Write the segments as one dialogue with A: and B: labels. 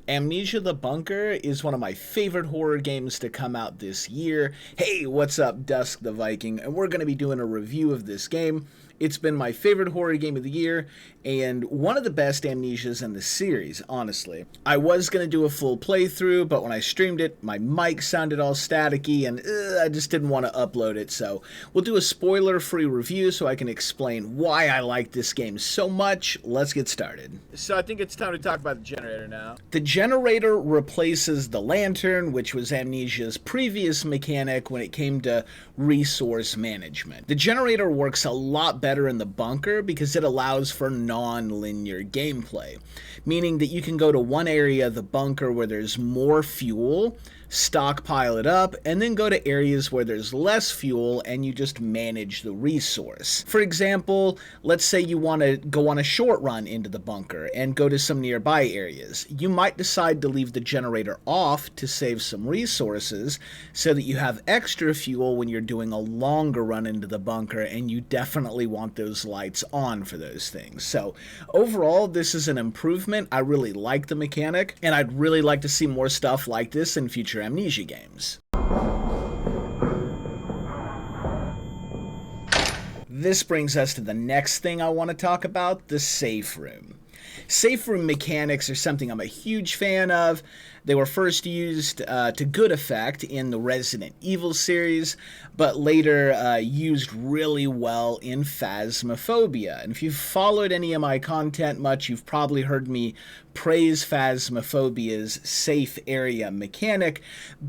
A: Amnesia the Bunker is one of my favorite horror games to come out this year. Hey, what's up, Dusk the Viking? And we're going to be doing a review of this game. It's been my favorite horror game of the year, and one of the best Amnesias in the series, honestly. I was going to do a full playthrough, but when I streamed it, my mic sounded all staticky, and I just didn't want to upload it, so we'll do a spoiler-free review so I can explain why I like this game so much. Let's get started.
B: So I think it's time to talk about the generator now.
A: The generator replaces the lantern, which was Amnesia's previous mechanic when it came to resource management. The generator works a lot better in the bunker because it allows for non-linear gameplay, meaning that you can go to one area of the bunker where there's more fuel, stockpile it up, and then go to areas where there's less fuel and you just manage the resource. For example, let's say you want to go on a short run into the bunker and go to some nearby areas. You might decide to leave the generator off to save some resources so that you have extra fuel when you're doing a longer run into the bunker, and you definitely want those lights on for those things. So overall, this is an improvement. I really like the mechanic, and I'd really like to see more stuff like this in future Amnesia games. This brings us to the next thing I want to talk about, the safe room. Safe room mechanics are something I'm a huge fan of. They were first used to good effect in the Resident Evil series, but later used really well in Phasmophobia. And if you've followed any of my content much, you've probably heard me praise Phasmophobia's safe area mechanic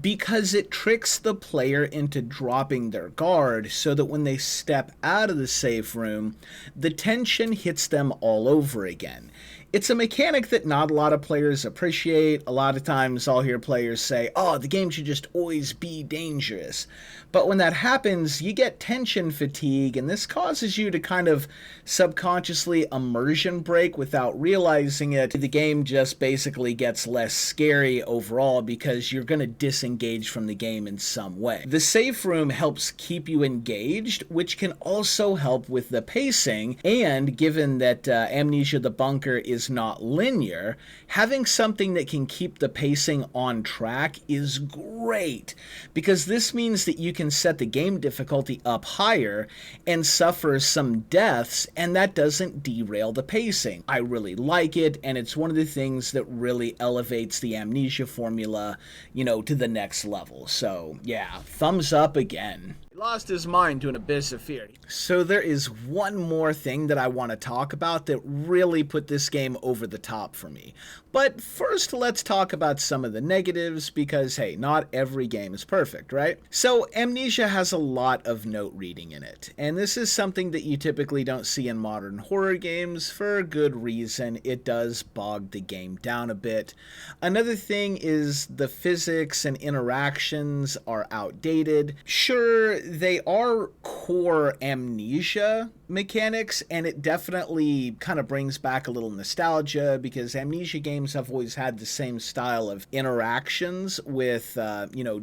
A: because it tricks the player into dropping their guard so that when they step out of the safe room, the tension hits them all over again. It's a mechanic that not a lot of players appreciate. A lot of times I'll hear players say, oh, the game should just always be dangerous. But when that happens, you get tension fatigue, and this causes you to kind of subconsciously immersion break without realizing it. The game just basically gets less scary overall because you're going to disengage from the game in some way. The safe room helps keep you engaged, which can also help with the pacing, and given that Amnesia the Bunker is not linear, having something that can keep the pacing on track is great, because this means that you can set the game difficulty up higher and suffer some deaths, and that doesn't derail the pacing. I really like it, and it's one of the things that really elevates the Amnesia formula, to the next level. So yeah, thumbs up again.
B: Lost his mind to an abyss of fear.
A: So there is one more thing that I want to talk about that really put this game over the top for me. But first, let's talk about some of the negatives because, hey, not every game is perfect, right? So Amnesia has a lot of note reading in it, and this is something that you typically don't see in modern horror games for good reason. It does bog the game down a bit. Another thing is the physics and interactions are outdated. Sure, they are core Amnesia mechanics, and it definitely kind of brings back a little nostalgia because Amnesia games have always had the same style of interactions with,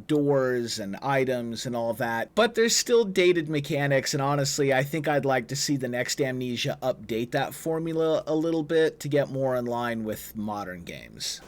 A: doors and items and all that. But there's still dated mechanics, and honestly, I think I'd like to see the next Amnesia update that formula a little bit to get more in line with modern games.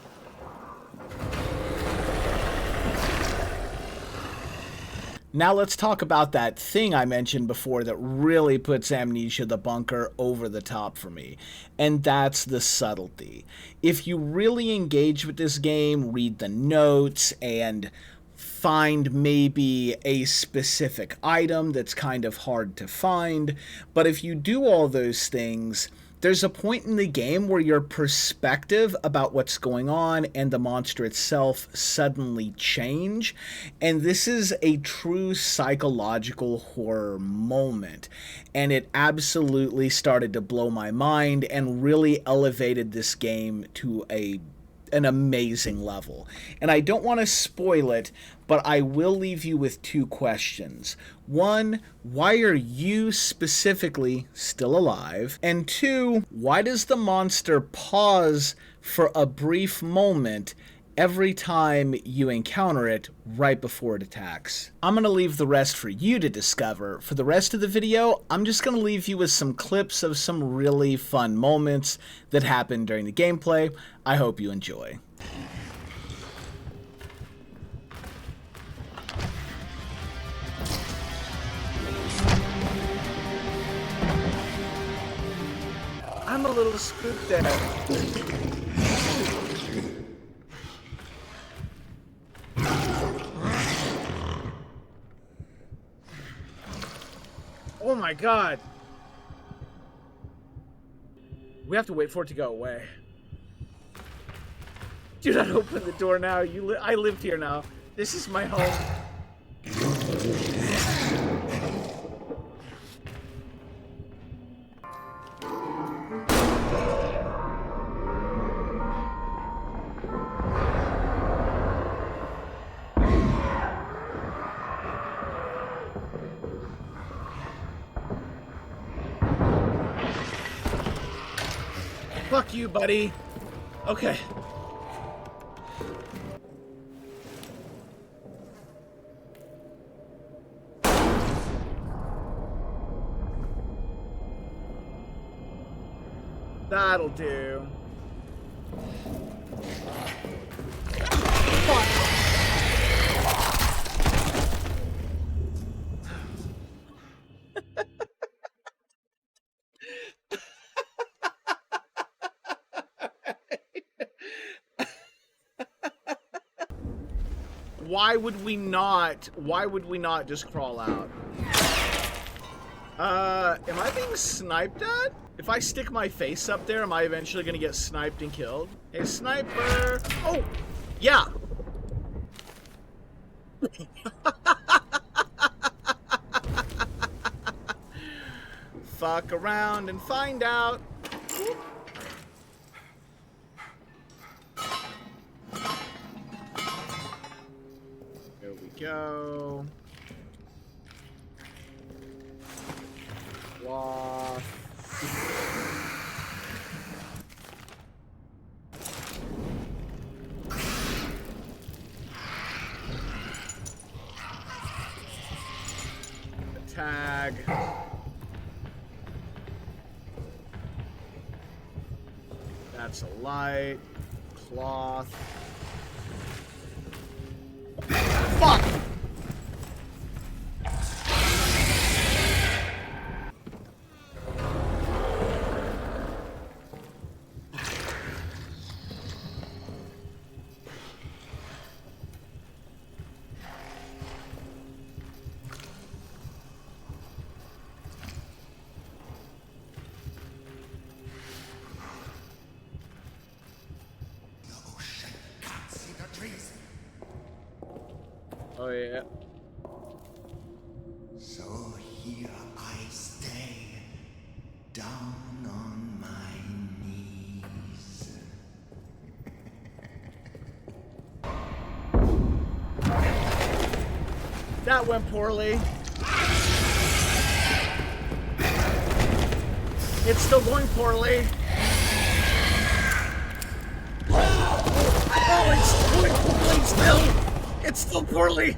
A: Now let's talk about that thing I mentioned before that really puts Amnesia the Bunker over the top for me, and that's the subtlety. If you really engage with this game, read the notes, and find maybe a specific item that's kind of hard to find, but if you do all those things, there's a point in the game where your perspective about what's going on and the monster itself suddenly change, and this is a true psychological horror moment, and it absolutely started to blow my mind and really elevated this game to an amazing level. And I don't want to spoil it, but I will leave you with two questions. One, why are you specifically still alive? And two, why does the monster pause for a brief moment every time you encounter it right before it attacks? I'm going to leave the rest for you to discover. For the rest of the video, I'm just going to leave you with some clips of some really fun moments that happened during the gameplay. I hope you enjoy.
B: I'm a little spooked there. Oh my god. We have to wait for it to go away. Do not open the door now. I live here now. This is my home. Fuck you, buddy. Okay. That'll do. Why would we not just crawl out? Am I being sniped at? If I stick my face up there, am I eventually gonna get sniped and killed? Hey, sniper! Oh! Yeah! Fuck around and find out. There we go. Cloth. Tag. That's a light. Cloth. Fuck! Oh yeah.
C: So here I stay, down on my knees.
B: That went poorly. It's still going poorly. Oh, it's going poorly still. It's still poorly.